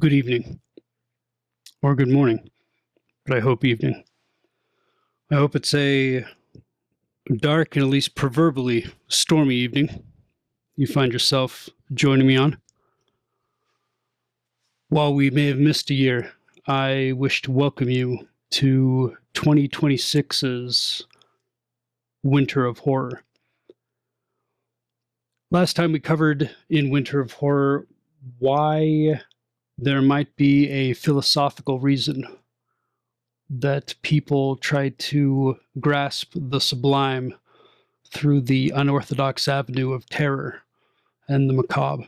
Good evening, or good morning, but I hope evening. I hope it's a dark and at least proverbially stormy evening you find yourself joining me on. While we may have missed a year, I wish to welcome you to 2026's Winter of Horror. Last time we covered in Winter of Horror why there might be a philosophical reason that people try to grasp the sublime through the unorthodox avenue of terror and the macabre.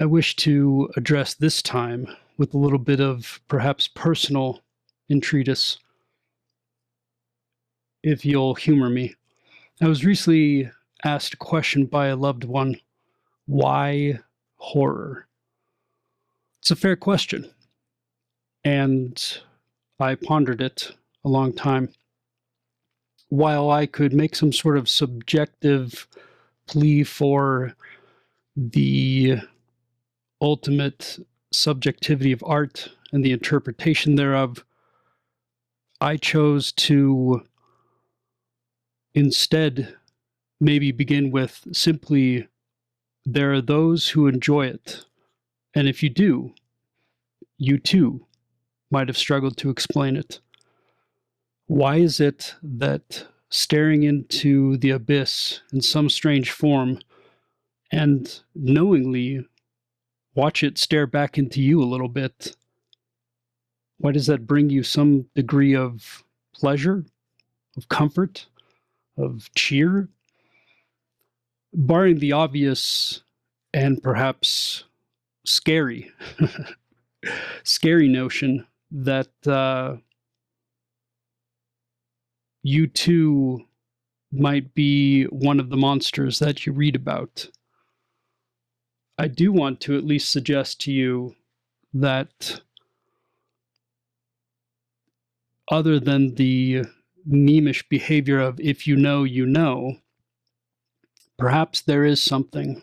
I wish to address this time with a little bit of perhaps personal entreatise, if you'll humor me. I was recently asked a question by a loved one: why horror? It's a fair question, and I pondered it a long time. While I could make some sort of subjective plea for the ultimate subjectivity of art and the interpretation thereof, I chose to instead maybe begin with simply, there are those who enjoy it, and if you do, you too might have struggled to explain it. Why is it that staring into the abyss in some strange form and knowingly watch it stare back into you a little bit, why does that bring you some degree of pleasure, of comfort, of cheer? Barring the obvious and perhaps scary, scary notion that you too might be one of the monsters that you read about, I do want to at least suggest to you that other than the memeish behavior of if you know, you know, perhaps there is something,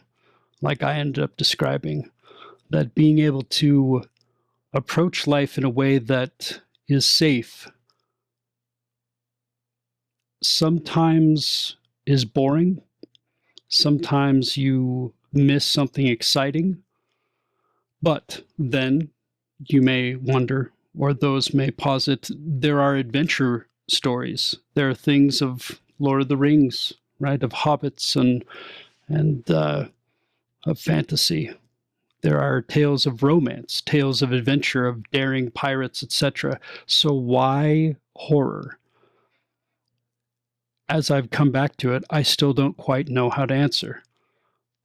like I ended up describing, that being able to approach life in a way that is safe sometimes is boring. Sometimes you miss something exciting. But then you may wonder, or those may posit, there are adventure stories. There are things of Lord of the Rings, right? Of hobbits and of fantasy. There are tales of romance, tales of adventure, of daring pirates, etc. So why horror? As I've come back to it, I still don't quite know how to answer.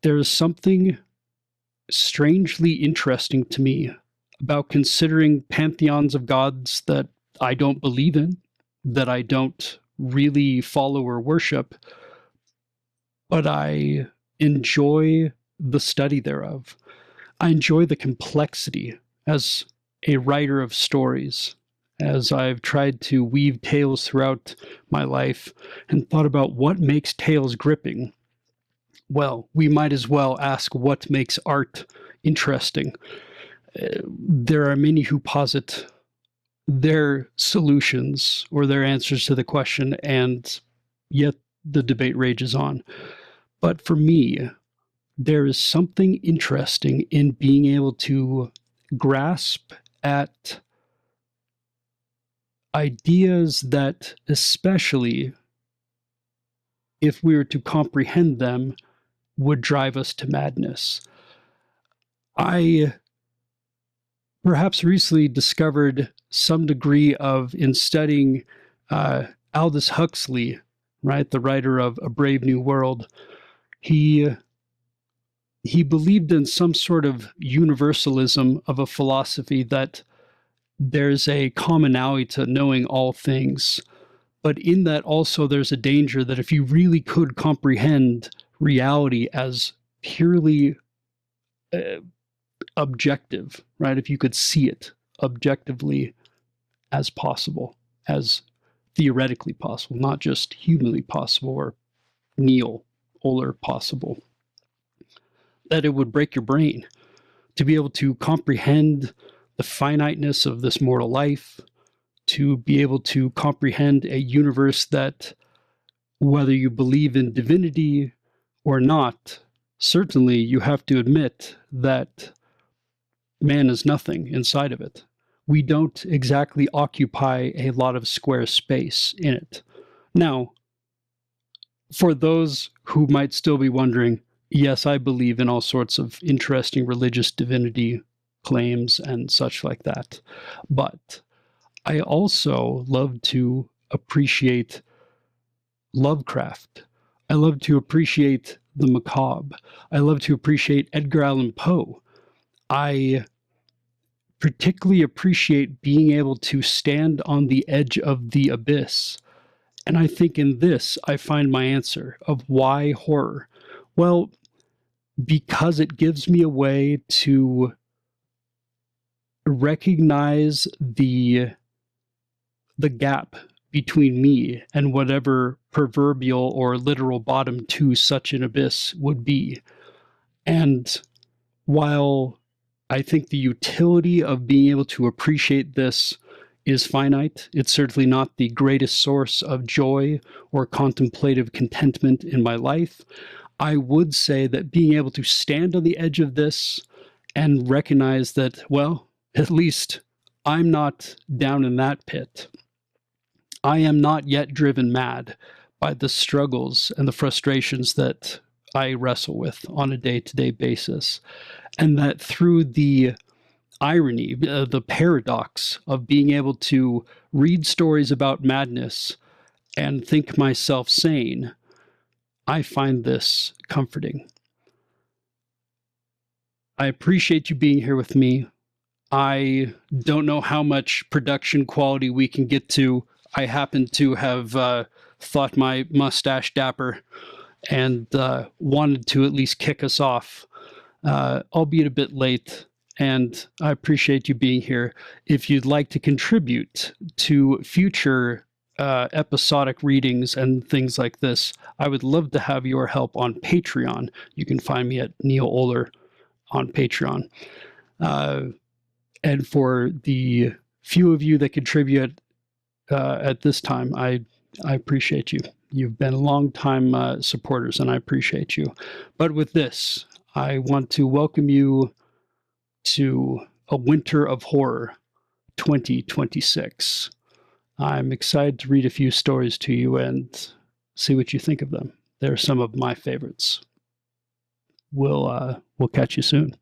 There's something strangely interesting to me about considering pantheons of gods that I don't believe in, that I don't really follow or worship, but I enjoy the study thereof. I enjoy the complexity as a writer of stories, as I've tried to weave tales throughout my life and thought about what makes tales gripping. Well, we might as well ask what makes art interesting. There are many who posit their solutions or their answers to the question, and yet the debate rages on. But for me, there is something interesting in being able to grasp at ideas that, especially if we were to comprehend them, would drive us to madness. I perhaps recently discovered some degree of, in studying Aldous Huxley, right, the writer of A Brave New World, he believed in some sort of universalism of a philosophy that there's a commonality to knowing all things. But in that also there's a danger that if you really could comprehend reality as purely objective, right? If you could see it objectively as possible, as theoretically possible, not just humanly possible or Neil Oler possible, that it would break your brain. to be able to comprehend the finiteness of this mortal life, to be able to comprehend a universe that, whether you believe in divinity or not, certainly you have to admit that man is nothing inside of it. We don't exactly occupy a lot of square space in it. Now, for those who might still be wondering, yes, I believe in all sorts of interesting religious divinity claims and such like that. But I also love to appreciate Lovecraft. I love to appreciate the macabre. I love to appreciate Edgar Allan Poe. I particularly appreciate being able to stand on the edge of the abyss. And I think in this, I find my answer of why horror. Well, because it gives me a way to recognize the gap between me and whatever proverbial or literal bottom to such an abyss would be. And while I think the utility of being able to appreciate this is finite, it's certainly not the greatest source of joy or contemplative contentment in my life. I would say that being able to stand on the edge of this and recognize that, well, at least I'm not down in that pit. I am not yet driven mad by the struggles and the frustrations that I wrestle with on a day-to-day basis. And that through the irony, the paradox of being able to read stories about madness and think myself sane, I find this comforting. I appreciate you being here with me. I don't know how much production quality we can get to. I happen to have thought my mustache dapper and wanted to at least kick us off, albeit a bit late. And I appreciate you being here. If you'd like to contribute to future episodic readings and things like this, I would love to have your help on Patreon. You can find me at Neil Oler on Patreon. And for the few of you that contribute at this time, I appreciate you. You've been long-time supporters, and I appreciate you. But with this, I want to welcome you to A Winter of Horror 2026. I'm excited to read a few stories to you and see what you think of them. They're some of my favorites. We'll catch you soon.